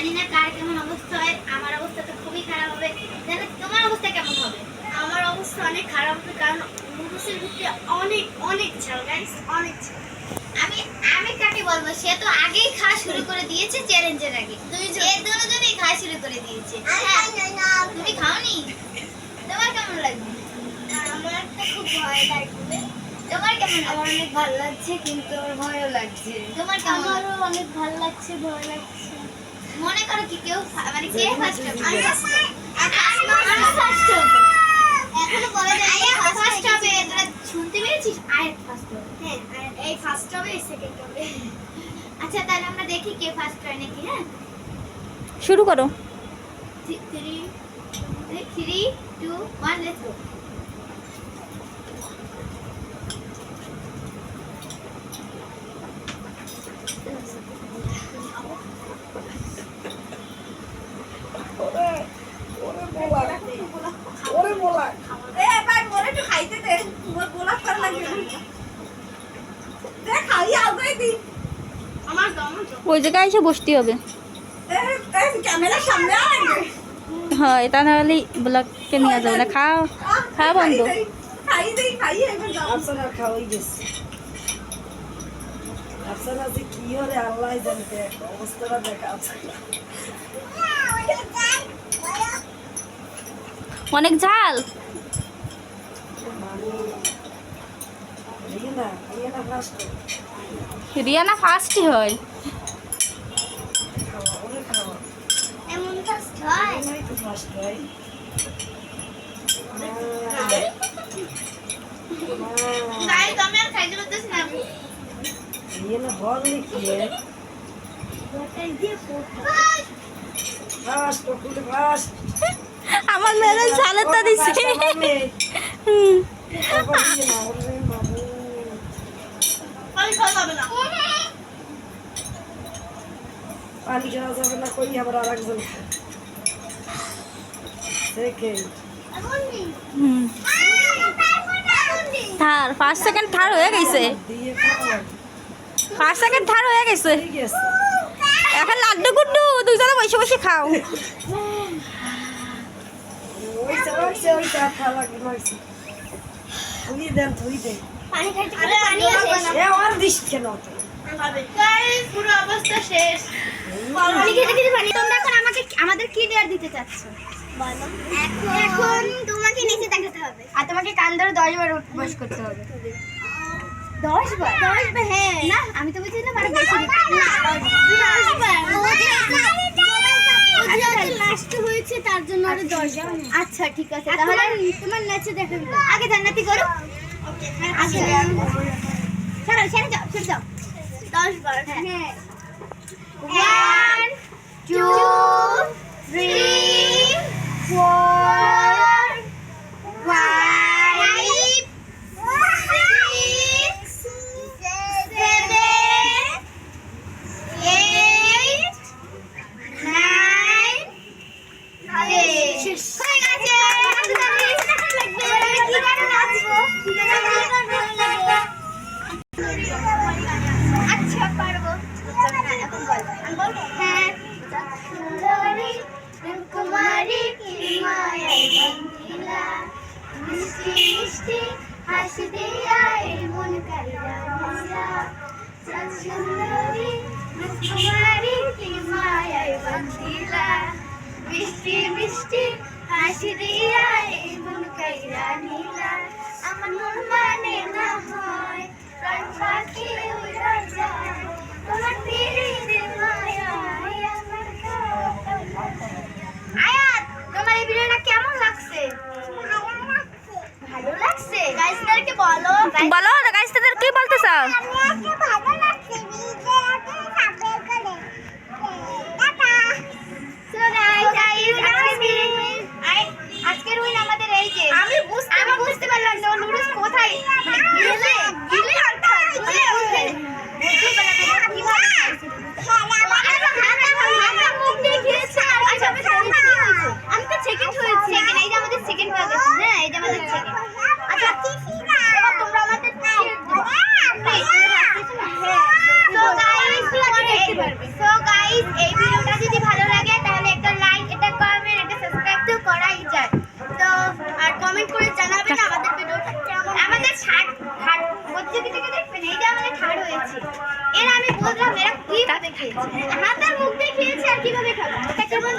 জানি না কার কেমন অবস্থা হয়। আমার অবস্থা তো খুবই খারাপ হবে। জানো তোমার অবস্থা কেমন হবে? আমার অবস্থা অনেক খারাপ হবে, কারণ নুডলসের ভিতরে অনেক অনেক ঝাল গাইস, অনেক ঝাল। আমি কাকে বলবো, সে তো আগেই খাওয়া শুরু করে দিয়েছে চ্যালেঞ্জের আগে। দুজনেই খাওয়া শুরু করে দিয়েছে। তুমি খাওনি? তোমার কেমন লাগবে? আমার তো খুব ভয় লাগবে। তোমার কেমন আমার লাগবে? অনেক ভালো লাগছে, কিন্তু আমার ভয়ও লাগছে। তোমার কেমন লাগবে? আমারও অনেক ভালো লাগছে, ভয় লাগছে। মনে করো কি কেউ মানে কে ফার্স্ট হবে? আমি ফার্স্ট হবে। এখনো বলা যায় না ফার্স্ট হবে। তোরা শুনতে পেরেছিস? আয়াত ফার্স্ট হবে। হ্যাঁ, এই ফার্স্ট হবে, এই সেকেন্ড হবে। আচ্ছা তাহলে আমরা দেখি কে ফার্স্ট হয় নাকি। হ্যাঁ, শুরু করো। 3 2 1 লেটস গো। আমার দম ওই জায়গায় এসে বসতে হবে। ক্যামেরার সামনে আসবে। হ্যাঁ, এটা না হলে ব্লগকে নিয়ে যাবে না। খাওয়া খাওয়া বন্ধ। আফসানা খাওয়াই গেছে। আফসানা যে কি হলে আল্লাহ জানতে, অবস্থাটা দেখা আফসানা। অনেক ঝাল। রিয়ানা ফার্স্ট রিয়ানা ফার্স্টই হয়। খাওয়া, ওরে খাওয়া। এমন ফার্স্ট হয়? ওরাই তো ফার্স্ট হয়। গাইস আমি আর খাইতে পারতেছি না। রিয়ানা বললে কি ফার্স্ট, ওকে ফার্স্ট। আমার মেয়েরা ঝালেরটা দিছে। হুম। আমি খাওয়া যাবে না। পানি খাওয়া যাবে না, কই আবার আর একজন হুম। থার ফার্স্ট সেকেন্ড থার্ড হয়ে গেছে। দিয়ে খাওয়া ফার্স্ট সেকেন্ড থার্ড হয়ে গেছে। হয়ে গেছে। এখন লাড্ডু গুড্ডু দুইজনে বসে বসে খাও। ওইটা খাওয়া লাগবে নয়ছে। থুই দেন, থুই দেন। পানি খাইতে গেলে পানি আসে। এ আর দিস কেন তো? গাইস পুরো অবস্থা শেষ। পানি খেতে খেতে পানি। তোমরা এখন আমাদের কি দেয়ার দিতে চাচ্ছ? বলো। এখন তোমাকে নিচে দেখাতে হবে। আর তোমাকে কান ধরে 10 বার বস করতে হবে। 10 বার? 10 বার, হ্যাঁ। না আমি তো বুঝি না মানে বেশি দিতে। না, 10 বার। লাস্ট হয়েছে তার জন্য আরো 10 বার। আচ্ছা ঠিক আছে তাহলে তাহলে তোমার নাচে দেখাবে। আগে জান্নাতি করো। ওকে, আগে ছাড়ো ছেড়ে যাও ছেড়ে যাও। 10 বার। হ্যাঁ। 1 2 3 4 5 6 7 8 9 10 হয়ে গেছে। কি গানে নাচবো? আচ্ছা পারবো। এখন বল। আমি বলবো? হ্যাঁ। সুন্দরী কুমারী কি মায়ায় বন্দিলা, মিষ্টি মিষ্টি হাসি দিয়া এই মন কাইরা নিলা। সুন্দরী কুমারী কি মায়ায় বন্দিলা, মিষ্টি মিষ্টি হাসি দিয়া এই মন কাইরা নিলা। আমার মন মানে না হয়, প্রাণ পাখি উড়া যায়, তোমার পিরিতের মায়ায় আমার আয়াত, তোমার এই ভিডিওটা কেমন লাগছে? ভালো লাগছে? গাইসদেরকে বলো। বলো গাইস, তাদের কি বলতে চাও? আমাকে ভালো লাগছে, ভিডিওটা সাবস্ক্রাইব করে টাটা। সো গাইস, আজকের উইন আমাদের এই যে আমি বুঝতে পারলাম না নুডলস কোথায় গিলে অর্থাৎ বুঝতে পারলাম না আমি তো সেকেন্ড হয়েছি। এই যে আমাদের সেকেন্ড হয়ে গেছে। হ্যাঁ, এই যে আমাদের সেকেন্ড। আচ্ছা এবার তোমরা আমাদের সো গাইস এই ভিডিওটা যদি ভালো লাগে দেখিয়েছে, হাত আর মুখ দেখিয়েছে, আর কিভাবে খাবে? এটা কেবল